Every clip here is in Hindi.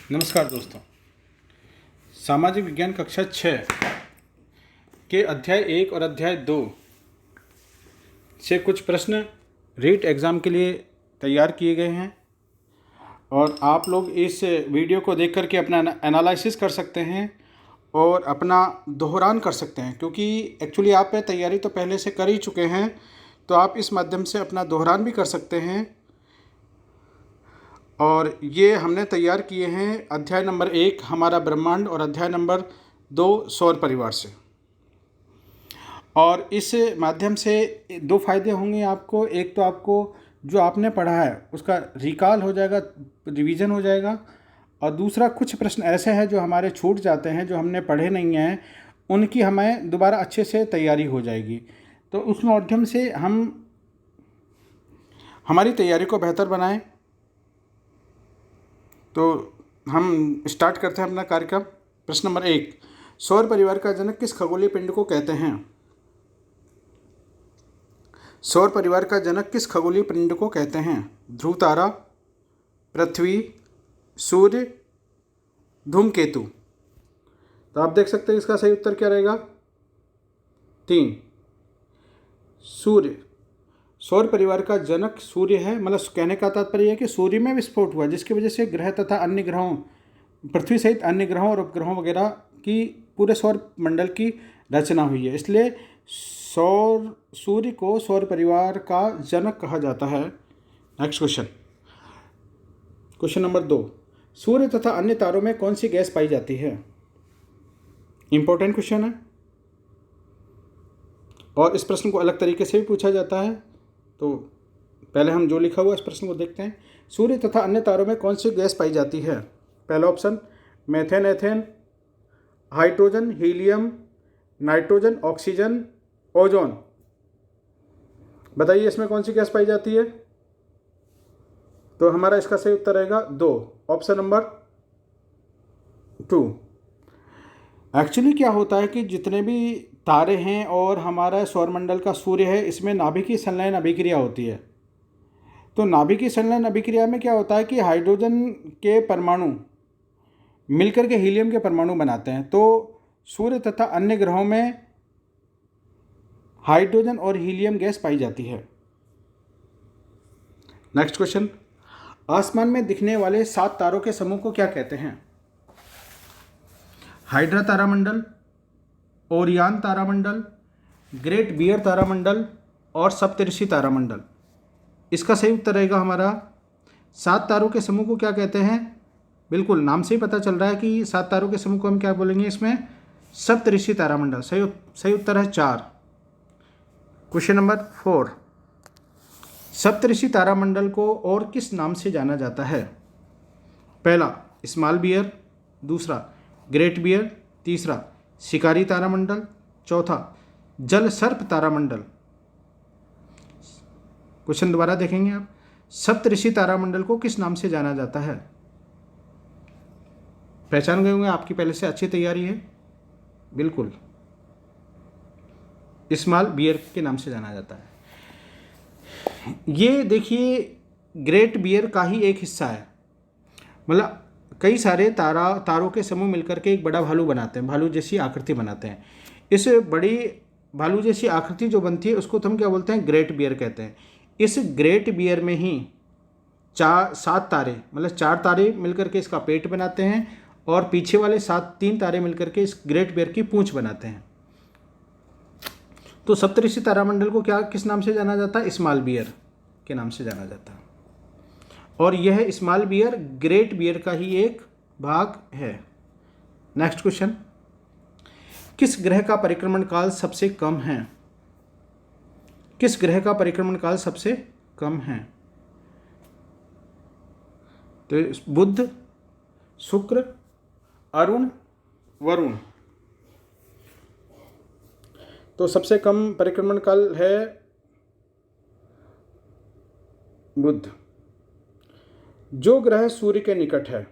नमस्कार दोस्तों। सामाजिक विज्ञान कक्षा 6 के अध्याय 1 और अध्याय 2 से कुछ प्रश्न रीट एग्ज़ाम के लिए तैयार किए गए हैं और आप लोग इस वीडियो को देख करके अपना एनालिसिस कर सकते हैं और अपना दोहरान कर सकते हैं, क्योंकि एक्चुअली आप तैयारी तो पहले से कर ही चुके हैं, तो आप इस माध्यम से अपना दोहरान भी कर सकते हैं। और ये हमने तैयार किए हैं अध्याय नंबर 1 हमारा ब्रह्मांड और अध्याय नंबर 2 सौर परिवार से। और इस माध्यम से दो फायदे होंगे आपको। एक तो आपको जो आपने पढ़ा है उसका रिकॉल हो जाएगा, रिवीजन हो जाएगा, और दूसरा कुछ प्रश्न ऐसे हैं जो हमारे छूट जाते हैं, जो हमने पढ़े नहीं हैं, उनकी हमें दोबारा अच्छे से तैयारी हो जाएगी। तो उस माध्यम से हम हमारी तैयारी को बेहतर बनाएं। तो हम स्टार्ट करते हैं अपना कार्यक्रम। प्रश्न नंबर 1, सौर परिवार का जनक किस खगोलीय पिंड को कहते हैं? सौर परिवार का जनक किस खगोलीय पिंड को कहते हैं? ध्रुव तारा, पृथ्वी, सूर्य, धूमकेतु। तो आप देख सकते हैं इसका सही उत्तर क्या रहेगा? 3, सूर्य। सौर परिवार का जनक सूर्य है, मतलब कहने का तात्पर्य है कि सूर्य में विस्फोट हुआ, जिसकी वजह से ग्रह तथा अन्य ग्रहों, पृथ्वी सहित अन्य ग्रहों और उपग्रहों वगैरह की पूरे सौर मंडल की रचना हुई है। इसलिए सूर्य को सौर परिवार का जनक कहा जाता है। नेक्स्ट क्वेश्चन, क्वेश्चन नंबर 2, सूर्य तथा अन्य तारों में कौन सी गैस पाई जाती है? इंपॉर्टेंट क्वेश्चन है और इस प्रश्न को अलग तरीके से भी पूछा जाता है। तो पहले हम जो लिखा हुआ इस प्रश्न को देखते हैं। सूर्य तथा अन्य तारों में कौन सी गैस पाई जाती है? पहला option methane, ethane, hydrogen, helium, nitrogen, oxygen, ozone. बताइए इसमें कौन सी गैस पाई जाती है? तो हमारा इसका सही उत्तर रहेगा 2, ऑप्शन नंबर 2। एक्चुअली क्या होता है कि जितने भी तारे हैं और हमारा सौरमंडल का सूर्य है, इसमें नाभिकीय संलयन अभिक्रिया होती है। तो नाभिकीय संलयन अभिक्रिया में क्या होता है कि हाइड्रोजन के परमाणु मिलकर के हीलियम के परमाणु बनाते हैं। तो सूर्य तथा अन्य ग्रहों में हाइड्रोजन और हीलियम गैस पाई जाती है। नेक्स्ट क्वेश्चन, आसमान में दिखने वाले 7 तारों के समूह को क्या कहते हैं? हाइड्रा तारामंडल, ओरियन तारामंडल, ग्रेट बियर तारामंडल और सप्तऋषि तारामंडल। इसका सही उत्तर रहेगा हमारा 7 तारों के समूह को क्या कहते हैं? बिल्कुल नाम से ही पता चल रहा है कि 7 तारों के समूह को हम क्या बोलेंगे इसमें? सप्तऋषि तारामंडल। सही उत्तर है 4। क्वेश्चन नंबर 4, सप्तऋषि तारामंडल को और किस नाम से जाना जाता है? पहला स्मॉल बियर, दूसरा ग्रेट बियर, तीसरा शिकारी तारामंडल, चौथा जल सर्प तारामंडल। क्वेश्चन दोबारा देखेंगे आप। सप्तऋषि तारामंडल को किस नाम से जाना जाता है? पहचान गए होंगे, आपकी पहले से अच्छी तैयारी है। बिल्कुल स्मॉल बियर के नाम से जाना जाता है। ये देखिए ग्रेट बियर का ही एक हिस्सा है, मतलब कई सारे तारों के समूह मिलकर के एक बड़ा भालू बनाते हैं, भालू जैसी आकृति बनाते हैं। इस बड़ी भालू जैसी आकृति जो बनती है उसको तो हम क्या बोलते हैं? ग्रेट बियर कहते हैं। इस ग्रेट बियर में ही 7 तारे, मतलब 4 तारे मिलकर के इसका पेट बनाते हैं और पीछे वाले 3 तारे मिलकर के इस ग्रेट बियर की पूंछ बनाते हैं। तो सप्तऋषि तारामंडल को किस नाम से जाना जाता है? स्मॉल बियर के नाम से जाना जाता है। और यह स्मॉल बियर ग्रेट बियर का ही एक भाग है। नेक्स्ट क्वेश्चन, किस ग्रह का परिक्रमण काल सबसे कम है? किस ग्रह का परिक्रमण काल सबसे कम है? तो बुध, शुक्र, अरुण, वरुण। तो सबसे कम परिक्रमण काल है बुध। जो ग्रह सूर्य के निकट है,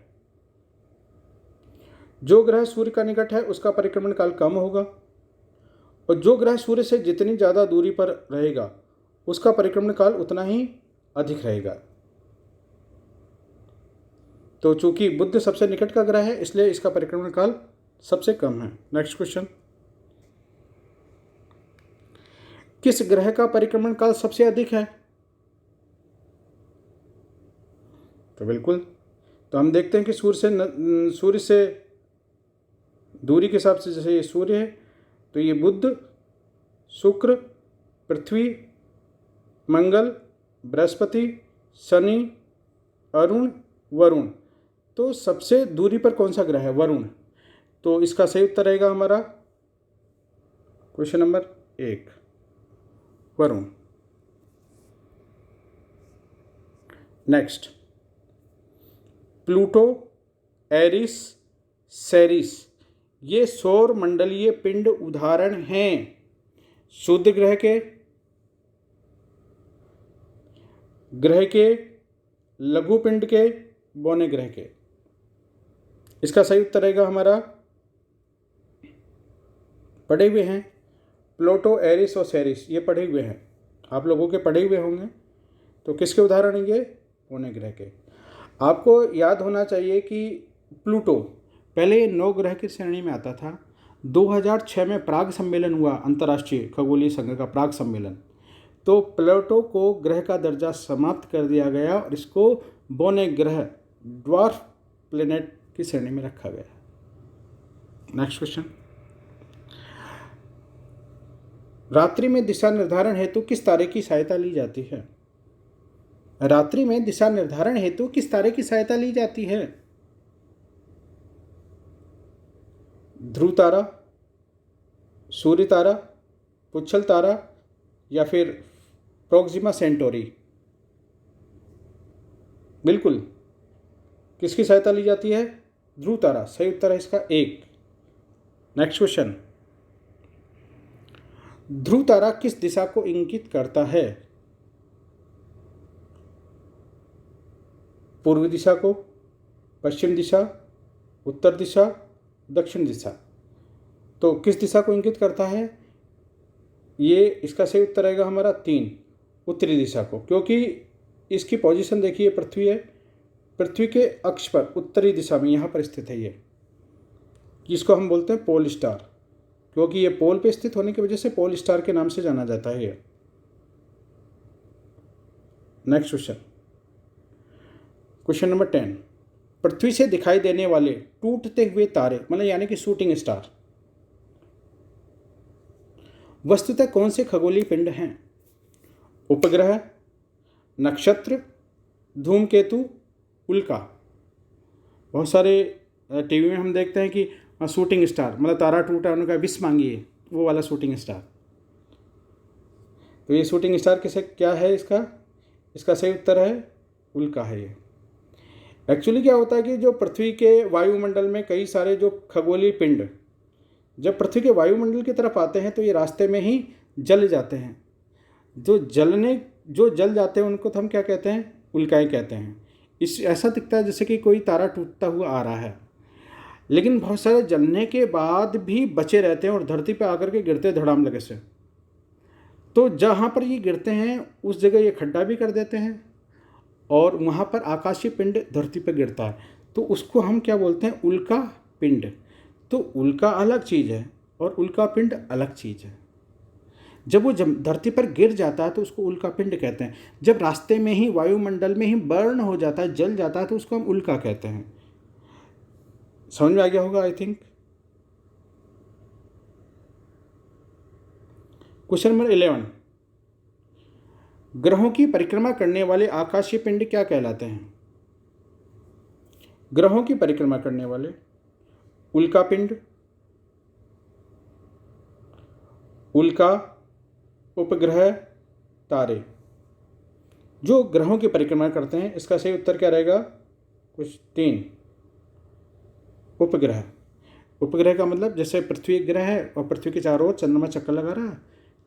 जो ग्रह सूर्य का निकट है उसका परिक्रमण काल कम होगा, और जो ग्रह सूर्य से जितनी ज़्यादा दूरी पर रहेगा उसका परिक्रमण काल उतना ही अधिक रहेगा। तो चूंकि बुध सबसे निकट का ग्रह है इसलिए इसका परिक्रमण काल सबसे कम है। नेक्स्ट क्वेश्चन, किस ग्रह का परिक्रमण काल सबसे अधिक है? तो बिल्कुल, तो हम देखते हैं कि सूर्य से दूरी के हिसाब से, जैसे ये सूर्य है तो ये बुध, शुक्र, पृथ्वी, मंगल, बृहस्पति, शनि, अरुण, वरुण। तो सबसे दूरी पर कौन सा ग्रह है? वरुण। तो इसका सही उत्तर रहेगा हमारा question number 1, Varun. Next, Pluto, Eris, Ceres ये सौर मंडलीय पिंड उदाहरण हैं शुद्ध ग्रह के, लघु पिंड के, बौने ग्रह के। इसका सही उत्तर रहेगा हमारा, पढ़े हुए हैं प्लूटो, एरिस और सेरिस, ये पढ़े हुए हैं, आप लोगों के पढ़े हुए होंगे। तो किसके उदाहरण हैं ये? बौने ग्रह के। आपको याद होना चाहिए कि प्लूटो पहले 9 ग्रह की श्रेणी में आता था। 2006 में प्राग सम्मेलन हुआ, अंतर्राष्ट्रीय खगोलीय संघ का प्राग सम्मेलन, तो प्लूटो को ग्रह का दर्जा समाप्त कर दिया गया और इसको बौने ग्रह, ड्वार्फ प्लेनेट की श्रेणी में रखा गया। नेक्स्ट क्वेश्चन, रात्रि में दिशा निर्धारण हेतु किस तारे की सहायता ली जाती है? रात्रि में दिशा निर्धारण हेतु किस तारे की सहायता ली जाती है? ध्रुव तारा, सूर्य तारा, पुच्छल तारा या फिर प्रोक्सिमा सेंटोरी? बिल्कुल, किसकी सहायता ली जाती है? ध्रुव तारा। सही उत्तर है इसका 1। नेक्स्ट क्वेश्चन, ध्रुव तारा किस दिशा को इंगित करता है? पूर्व दिशा को, पश्चिम दिशा, उत्तर दिशा, दक्षिण दिशा। तो किस दिशा को इंगित करता है? ये इसका सही उत्तर रहेगा हमारा 3, उत्तरी दिशा को, क्योंकि इसकी पोजीशन देखिए, पृथ्वी है, पृथ्वी के अक्ष पर उत्तरी दिशा में यहाँ पर स्थित है ये, जिसको हम बोलते हैं पोल स्टार, क्योंकि ये पोल पे स्थित होने की वजह से पोल स्टार के नाम से जाना जाता है ये। नेक्स्ट क्वेश्चन, क्वेश्चन नंबर 10, पृथ्वी से दिखाई देने वाले टूटते हुए तारे, मतलब यानी कि शूटिंग स्टार, वस्तुतः कौन से खगोलीय पिंड हैं? उपग्रह, नक्षत्र, धूमकेतु, उल्का। बहुत सारे टीवी में हम देखते हैं कि शूटिंग स्टार, मतलब तारा टूटा उनका विश मांगिए, वो वाला शूटिंग स्टार। तो ये शूटिंग स्टार किसे क्या है? इसका सही उत्तर है उल्का है ये। एक्चुअली क्या होता है कि जो पृथ्वी के वायुमंडल में कई सारे जो खगोलीय पिंड जब पृथ्वी के वायुमंडल की तरफ आते हैं तो ये रास्ते में ही जल जाते हैं। जो जल जाते हैं उनको तो हम क्या कहते हैं? उल्काएं कहते हैं। ऐसा दिखता है जैसे कि कोई तारा टूटता हुआ आ रहा है, लेकिन बहुत सारे जलने के बाद भी बचे रहते हैं और धरती पर आकर के गिरते धड़ाम लगे से। तो जहाँ पर ये गिरते हैं उस जगह ये खड्डा भी कर देते हैं और वहाँ पर आकाशीय पिंड धरती पर गिरता है, तो उसको हम क्या बोलते हैं? उल्का पिंड। तो उल्का अलग चीज़ है और उल्का पिंड अलग चीज़ है। जब वो धरती पर गिर जाता है तो उसको उल्का पिंड कहते हैं। जब रास्ते में ही वायुमंडल में ही बर्न हो जाता है, जल जाता है, तो उसको हम उल्का कहते हैं। समझ में आ गया होगा आई थिंक। क्वेश्चन नंबर 11, ग्रहों की परिक्रमा करने वाले आकाशीय पिंड क्या कहलाते हैं? ग्रहों की परिक्रमा करने वाले उल्का पिंड, उल्का, उपग्रह, तारे। जो ग्रहों की परिक्रमा करते हैं इसका सही उत्तर क्या रहेगा? कुछ 3, उपग्रह। उपग्रह का मतलब जैसे पृथ्वी एक ग्रह है और पृथ्वी के चारों ओर चंद्रमा चक्कर लगा रहा है,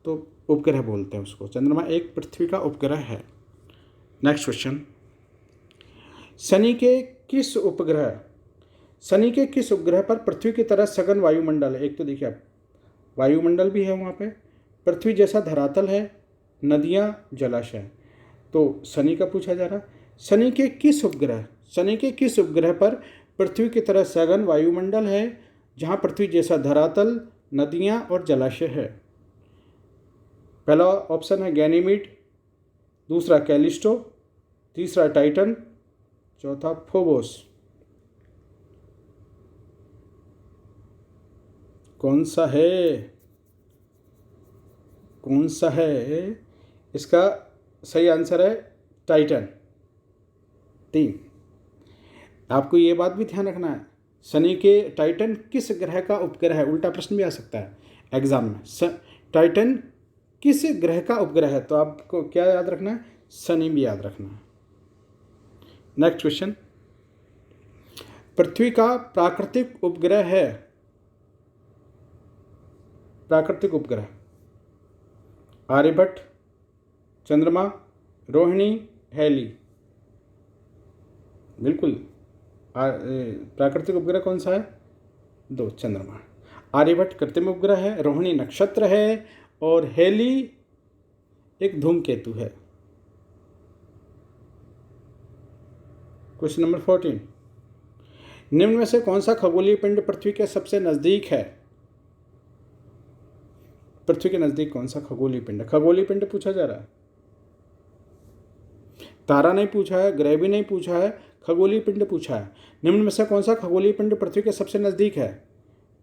तो उपग्रह बोलते हैं उसको। चंद्रमा एक पृथ्वी का उपग्रह है। नेक्स्ट क्वेश्चन, शनि के किस उपग्रह पर पृथ्वी की तरह सघन वायुमंडल है? एक तो देखिए आप, वायुमंडल भी है वहाँ पे, पृथ्वी जैसा धरातल है, नदियाँ, जलाशय। तो शनि का पूछा जा रहा है। शनि के किस उपग्रह, शनि के किस उपग्रह पर पृथ्वी की तरह सघन वायुमंडल है, जहां पृथ्वी जैसा धरातल, नदियां और जलाशय है? पहला ऑप्शन है गैनीमीड, दूसरा कैलिस्टो, तीसरा टाइटन, चौथा फोबोस। कौन सा है? कौन सा है? इसका सही आंसर है टाइटन। 3। आपको ये बात भी ध्यान रखना है, शनि के टाइटन किस ग्रह का उपग्रह है? उल्टा प्रश्न भी आ सकता है एग्जाम में। टाइटन किस ग्रह का उपग्रह है? तो आपको क्या याद रखना है? शनि भी याद रखना है। नेक्स्ट क्वेश्चन, पृथ्वी का प्राकृतिक उपग्रह है, प्राकृतिक उपग्रह, आर्यभट्ट, चंद्रमा, रोहिणी, हैली। बिल्कुल प्राकृतिक उपग्रह कौन सा है? 2, चंद्रमा। आर्यभट्ट कृत्रिम उपग्रह है, रोहिणी नक्षत्र है और हैली एक धूमकेतु है। क्वेश्चन नंबर 14, निम्न में से कौन सा खगोलीय पिंड पृथ्वी के सबसे नजदीक है? पृथ्वी के नजदीक कौन सा खगोलीय पिंड? खगोलीय पिंड पूछा जा रहा है, तारा नहीं पूछा है, ग्रह भी नहीं पूछा है, खगोलीय पिंड पूछा है। निम्न में से कौन सा खगोलीय पिंड पृथ्वी के सबसे नजदीक है?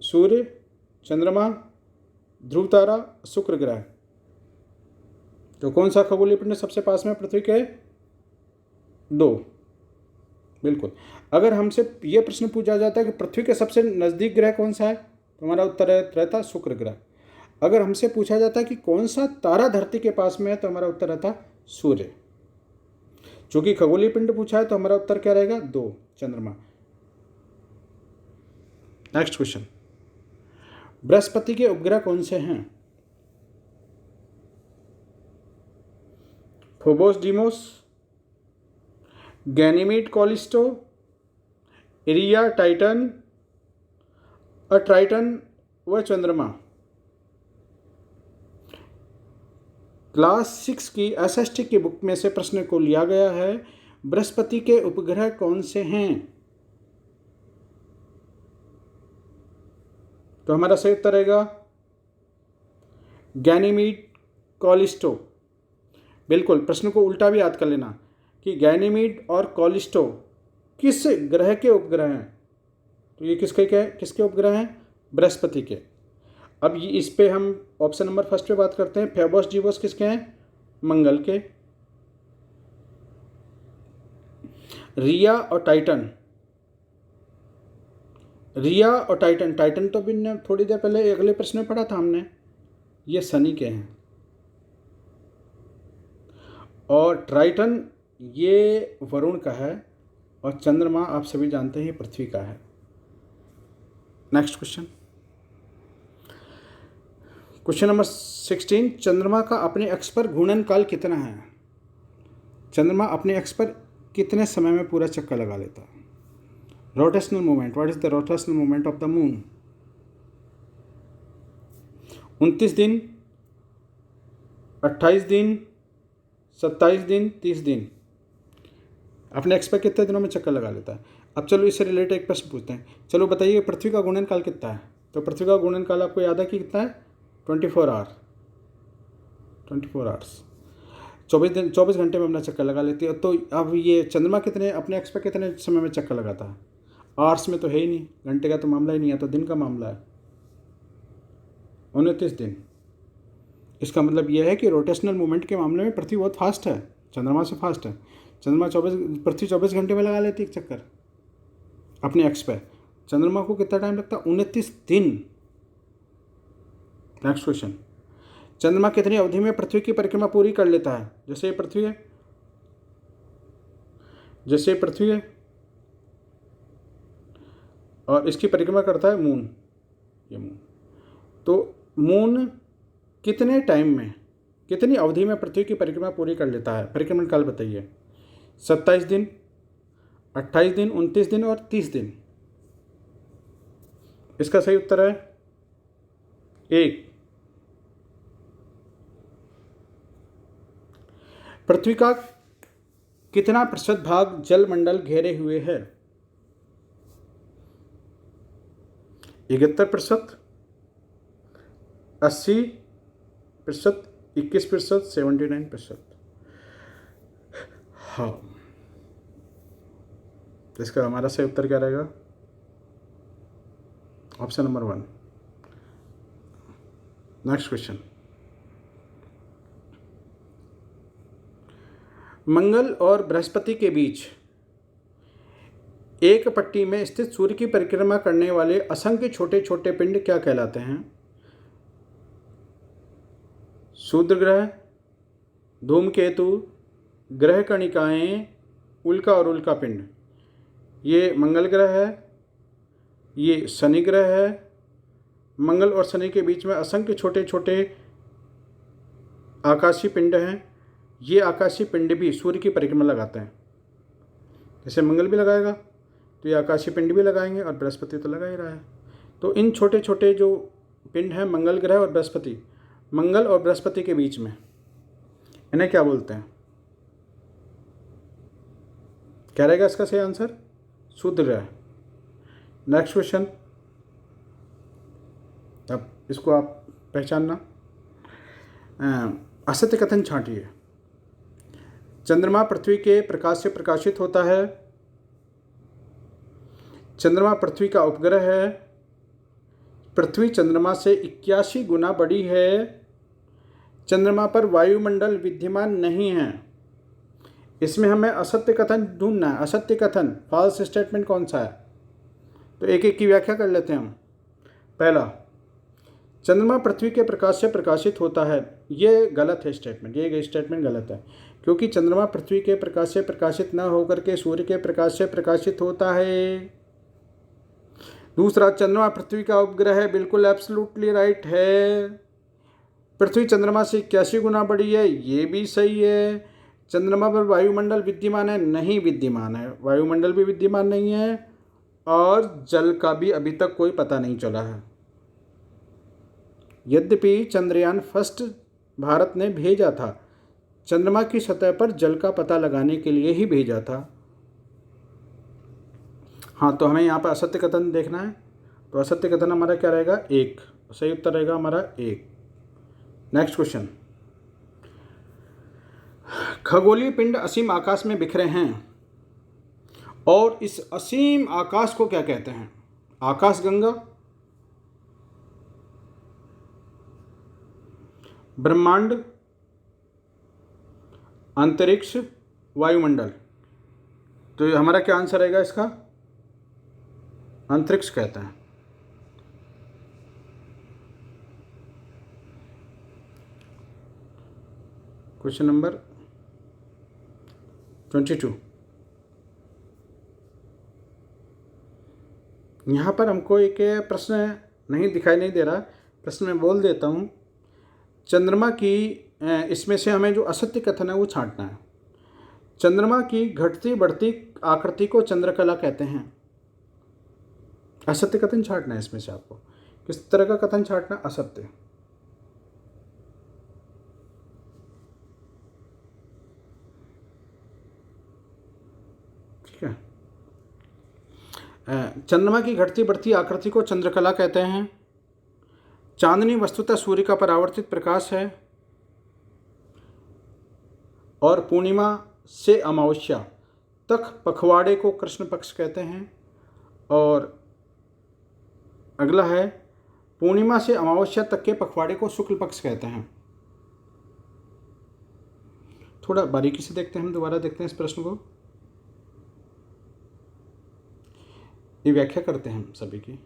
सूर्य, चंद्रमा, ध्रुव तारा, शुक्र ग्रह। तो कौन सा खगोलीय पिंड सबसे पास में पृथ्वी के? 2। बिल्कुल। अगर हमसे यह प्रश्न पूछा जाता है कि पृथ्वी के सबसे नजदीक ग्रह कौन सा है, तो हमारा उत्तर रहता शुक्र ग्रह। अगर हमसे पूछा जाता है कि कौन सा तारा धरती के पास में है, तो हमारा उत्तर रहता सूर्य। चूंकि खगोलीय पिंड पूछा है तो हमारा उत्तर क्या रहेगा? 2, चंद्रमा। नेक्स्ट क्वेश्चन, बृहस्पति के उपग्रह कौन से हैं? फोबोस डीमोस, गैनीमीड कॉलिस्टो, इरिया टाइटन और ट्राइटन व चंद्रमा। क्लास 6 की एसएसटी की बुक में से प्रश्न को लिया गया है, बृहस्पति के उपग्रह कौन से हैं? तो हमारा सही उत्तर रहेगा गैनीमीड कॉलिस्टो। बिल्कुल, प्रश्न को उल्टा भी याद कर लेना कि गैनीमीड और कॉलिस्टो किस ग्रह के उपग्रह हैं? तो ये किसके उपग्रह हैं? बृहस्पति के। अब ये इस पे हम ऑप्शन नंबर फर्स्ट पे बात करते हैं। फेबोस जीवोस किसके हैं? मंगल के। रिया और टाइटन, रिया और टाइटन, टाइटन तो भी थोड़ी देर पहले अगले प्रश्न में पढ़ा था हमने, ये शनि के हैं। और ट्राइटन ये वरुण का है और चंद्रमा आप सभी जानते हैं पृथ्वी का है। नेक्स्ट क्वेश्चन, क्वेश्चन नंबर 16, चंद्रमा का अपने अक्ष पर घूर्णन काल कितना है? चंद्रमा अपने अक्ष पर कितने समय में पूरा चक्कर लगा लेता है? Rotational movement, what is the rotational movement of the moon? 29 दिन, 28 दिन, 27 दिन, 30 दिन। अपने अक्ष पर कितने दिनों में चक्कर लगा लेता है? अब चलो इससे रिलेटेड एक प्रश्न पूछते हैं। चलो बताइए पृथ्वी का घूर्णन काल कितना है? तो पृथ्वी का घूर्णन काल आपको याद है कि कितना है? 24 आवर, 24 आवर्स, 24 घंटे में अपना चक्कर लगा लेती है। तो अब ये चंद्रमा कितने अपने अक्ष पर कितने समय में चक्कर लगाता है? आवर्स में तो है ही नहीं, घंटे का तो मामला ही नहीं है, तो दिन का मामला है। 29 दिन। इसका मतलब यह है कि रोटेशनल मूवमेंट के मामले में पृथ्वी बहुत फास्ट है, चंद्रमा से फास्ट है। पृथ्वी 24 घंटे में लगा लेती है एक चक्कर अपने अक्ष पर। चंद्रमा को कितना टाइम लगता है? 29 दिन। नेक्स्ट क्वेश्चन, चंद्रमा कितनी अवधि में पृथ्वी की परिक्रमा पूरी कर लेता है? जैसे ये पृथ्वी है, जैसे ये पृथ्वी है और इसकी परिक्रमा करता है मून, ये मून। तो मून कितने टाइम में, कितनी अवधि में पृथ्वी की परिक्रमा पूरी कर लेता है? परिक्रमण काल बताइए। 27 दिन, 28 दिन, 29 दिन और 30 दिन। इसका सही उत्तर है 1। पृथ्वी का कितना प्रतिशत भाग जलमंडल घेरे हुए है? 71%, 80%, 21%, 79%। हाँ, तो इसका हमारा सही उत्तर क्या रहेगा? Option number 1। Next question. मंगल और बृहस्पति के बीच एक पट्टी में स्थित सूर्य की परिक्रमा करने वाले असंख्य छोटे छोटे पिंड क्या कहलाते हैं? क्षुद्र ग्रह, धूमकेतु, ग्रह कणिकाएं, उल्का और उल्का पिंड। ये मंगल ग्रह है, ये शनि ग्रह है। मंगल और शनि के बीच में असंख्य छोटे छोटे आकाशीय पिंड हैं। ये आकाशीय पिंड भी सूर्य की परिक्रमा लगाते हैं। जैसे मंगल भी लगाएगा तो ये आकाशीय पिंड भी लगाएंगे, और बृहस्पति तो लगा ही रहा है। तो इन छोटे छोटे जो पिंड हैं मंगल ग्रह और बृहस्पति, मंगल और बृहस्पति के बीच में, इन्हें क्या बोलते हैं? क्या रहेगा इसका सही आंसर? क्षुद्र ग्रह। नेक्स्ट क्वेश्चन, अब इसको आप पहचानना। असत्य कथन छांटिए। चंद्रमा पृथ्वी के प्रकाश से प्रकाशित होता है। चंद्रमा पृथ्वी का उपग्रह है। पृथ्वी चंद्रमा से 81 गुना बड़ी है। चंद्रमा पर वायुमंडल विद्यमान नहीं है। इसमें हमें असत्य कथन ढूंढना है। असत्य कथन, फॉल्स स्टेटमेंट कौन सा है? तो एक एक की व्याख्या कर लेते हैं हम। पहला, चंद्रमा पृथ्वी के प्रकाश से प्रकाशित होता है। ये गलत है स्टेटमेंट, ये स्टेटमेंट गलत है, क्योंकि चंद्रमा पृथ्वी के प्रकाश से प्रकाशित न होकर के सूर्य के प्रकाश से प्रकाशित होता है। दूसरा, चंद्रमा पृथ्वी का उपग्रह है, बिल्कुल एब्सोल्युटली राइट है। पृथ्वी चंद्रमा से 81 गुना बड़ी है, ये भी सही है। चंद्रमा पर वायुमंडल विद्यमान है, नहीं विद्यमान है, वायुमंडल भी विद्यमान नहीं है, और जल का भी अभी तक कोई पता नहीं चला है। यद्यपि चंद्रयान फर्स्ट भारत ने भेजा था, चंद्रमा की सतह पर जल का पता लगाने के लिए ही भेजा था। हाँ, तो हमें यहाँ पर असत्य कथन देखना है। तो असत्य कथन हमारा क्या रहेगा? 1। सही उत्तर रहेगा हमारा 1। Next question. खगोलीय पिंड असीम आकाश में बिखरे हैं, और इस असीम आकाश को क्या कहते हैं? आकाशगंगा, ब्रह्मांड, अंतरिक्ष, वायुमंडल। तो हमारा क्या आंसर रहेगा इसका? अंतरिक्ष कहते हैं। Question number 22। यहाँ पर हमको एक प्रश्न नहीं दिखाई नहीं दे रहा, प्रश्न मैं बोल देता हूँ। चंद्रमा की इसमें से हमें जो असत्य कथन है वो छांटना है। चंद्रमा की घटती बढ़ती आकृति को चंद्रकला कहते हैं। असत्य कथन छांटना है इसमें से आपको। किस तरह का कथन छांटना? असत्य। ठीक है। चंद्रमा की घटती बढ़ती आकृति को चंद्रकला कहते हैं। चांदनी वस्तुतः सूर्य का परावर्तित प्रकाश है, और पूर्णिमा से अमावस्या तक पखवाड़े को कृष्ण पक्ष कहते हैं। और अगला है, पूर्णिमा से अमावस्या तक के पखवाड़े को शुक्ल पक्ष कहते हैं। थोड़ा बारीकी से देखते हैं, हम दोबारा देखते हैं इस प्रश्न को, ये व्याख्या करते हैं हम सभी की।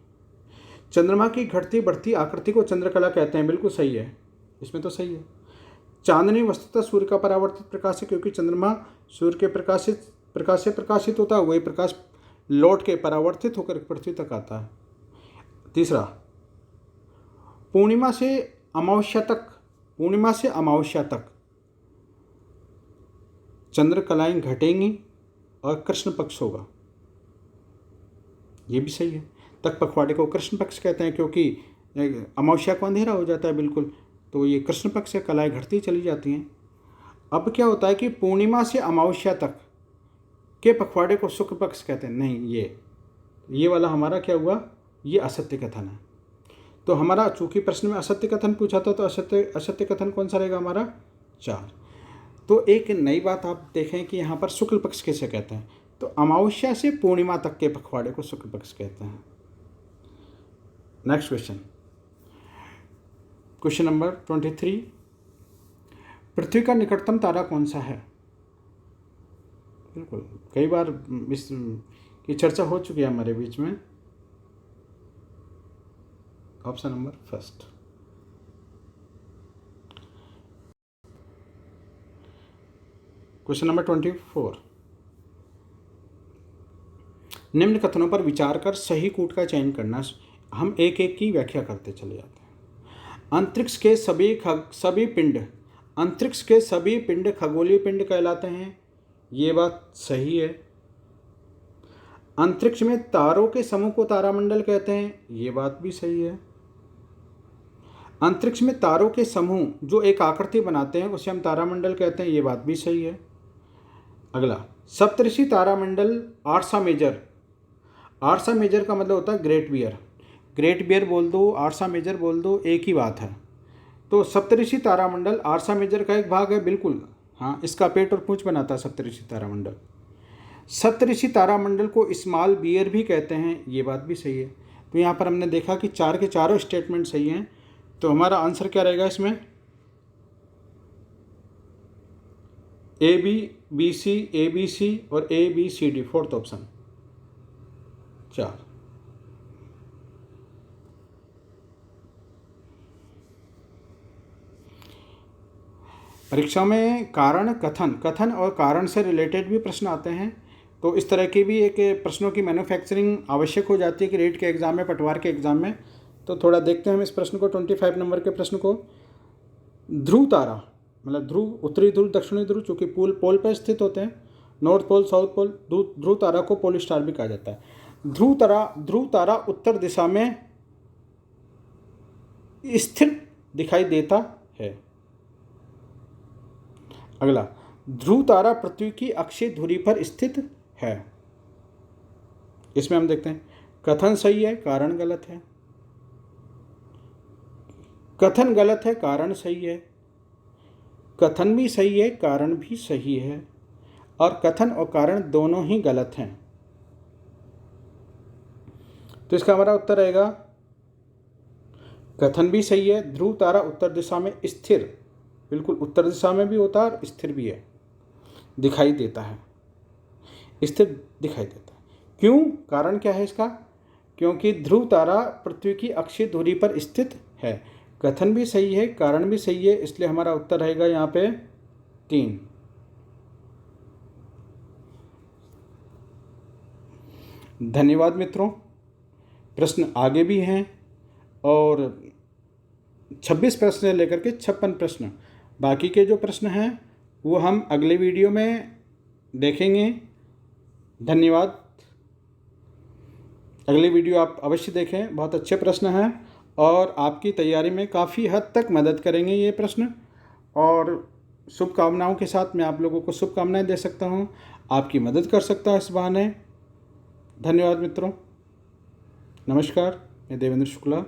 चंद्रमा की घटती बढ़ती आकृति को चंद्रकला कहते हैं, बिल्कुल सही है, इसमें तो सही है। चांदनी वस्तुतः सूर्य का परावर्तित प्रकाश है, क्योंकि चंद्रमा सूर्य के प्रकाश से प्रकाशित होता है, वही प्रकाश लौट के परावर्तित होकर पृथ्वी तक आता है। तीसरा, पूर्णिमा से अमावस्या तक चंद्रकलाएं घटेंगी और कृष्ण पक्ष होगा, ये भी सही है। तक पखवाड़े को कृष्ण पक्ष कहते हैं, क्योंकि अमावस्या को अंधेरा हो जाता है बिल्कुल, तो ये कृष्ण पक्ष से कलाएं घटती चली जाती हैं। अब क्या होता है कि पूर्णिमा से अमावस्या तक के पखवाड़े को शुक्ल पक्ष कहते हैं। नहीं, ये वाला हमारा क्या हुआ, ये असत्य कथन है। तो हमारा चूंकि प्रश्न में असत्य कथन पूछा था, तो असत्य कथन कौन सा रहेगा हमारा, 4। तो एक नई बात आप देखें कि यहाँ पर शुक्ल पक्ष किसे कहते हैं, तो अमावस्या से पूर्णिमा तक के पखवाड़े को शुक्ल पक्ष कहते हैं। नेक्स्ट क्वेश्चन, क्वेश्चन नंबर 23, पृथ्वी का निकटतम तारा कौन सा है। बिल्कुल, कई बार इस की चर्चा हो चुकी है हमारे बीच में। Option number first. Question number 24, निम्न कथनों पर विचार कर सही कूट का चयन करना। हम एक एक की व्याख्या करते चले जाते हैं। अंतरिक्ष के सभी पिंड खगोलीय पिंड कहलाते हैं, ये बात सही है। अंतरिक्ष में तारों के समूह को तारामंडल कहते हैं, ये बात भी सही है। अंतरिक्ष में तारों के समूह जो एक आकृति बनाते हैं उसे हम तारामंडल कहते हैं, ये बात भी सही है। अगला, सप्तऋषि तारामंडल आर्सा मेजर का मतलब होता है ग्रेट बियर बोल दो, आर्सा मेजर बोल दो, एक ही बात है। तो सप्तऋषि तारामंडल आर्सा मेजर का एक भाग है, बिल्कुल हाँ, इसका पेट और पूंछ बनाता है सप्तऋषि तारामंडल। सप्तऋषि तारामंडल को स्मॉल बियर भी कहते हैं, ये बात भी सही है। तो यहाँ पर हमने देखा कि 4 के चारों स्टेटमेंट सही हैं। तो हमारा आंसर क्या रहेगा इसमें, ABC और ABCD, फोर्थ ऑप्शन 4। परीक्षा में कारण कथन और कारण से रिलेटेड भी प्रश्न आते हैं। तो इस तरह की भी एक प्रश्नों की मैन्युफैक्चरिंग आवश्यक हो जाती है कि रेट के एग्ज़ाम में, पटवार के एग्ज़ाम में। तो थोड़ा देखते हैं हम इस प्रश्न को, 25 नंबर के प्रश्न को। ध्रुव तारा मतलब ध्रुव, उत्तरी ध्रुव, दक्षिणी ध्रुव, चूँकि पोल पर स्थित होते हैं, नॉर्थ पोल, साउथ पोल। ध्रुव तारा को पोल स्टार भी कहा जाता है। ध्रुव तारा उत्तर दिशा में स्थिर दिखाई देता है। अगला, ध्रुव तारा पृथ्वी की अक्षीय धुरी पर स्थित है। इसमें हम देखते हैं कथन सही है, कारण गलत है। कथन गलत है, कारण सही है। कथन भी सही है, कारण भी सही है, और कथन और कारण दोनों ही गलत हैं। तो इसका हमारा उत्तर रहेगा, कथन भी सही है, ध्रुव तारा उत्तर दिशा में स्थिर, बिल्कुल उत्तर दिशा में भी होता है और स्थिर भी है, दिखाई देता है, स्थिर दिखाई देता है। क्यों, कारण क्या है इसका, क्योंकि ध्रुव तारा पृथ्वी की अक्षीय धुरी पर स्थित है। कथन भी सही है, कारण भी सही है, इसलिए हमारा उत्तर रहेगा यहाँ पे 3। धन्यवाद मित्रों। प्रश्न आगे भी हैं और 26 प्रश्न से लेकर के 56 प्रश्न, बाकी के जो प्रश्न हैं वो हम अगले वीडियो में देखेंगे। धन्यवाद। अगली वीडियो आप अवश्य देखें, बहुत अच्छे प्रश्न हैं और आपकी तैयारी में काफ़ी हद तक मदद करेंगे ये प्रश्न। और शुभकामनाओं के साथ मैं आप लोगों को शुभकामनाएं दे सकता हूं, आपकी मदद कर सकता हूं इस बहाने। धन्यवाद मित्रों, नमस्कार। मैं देवेंद्र शुक्ला।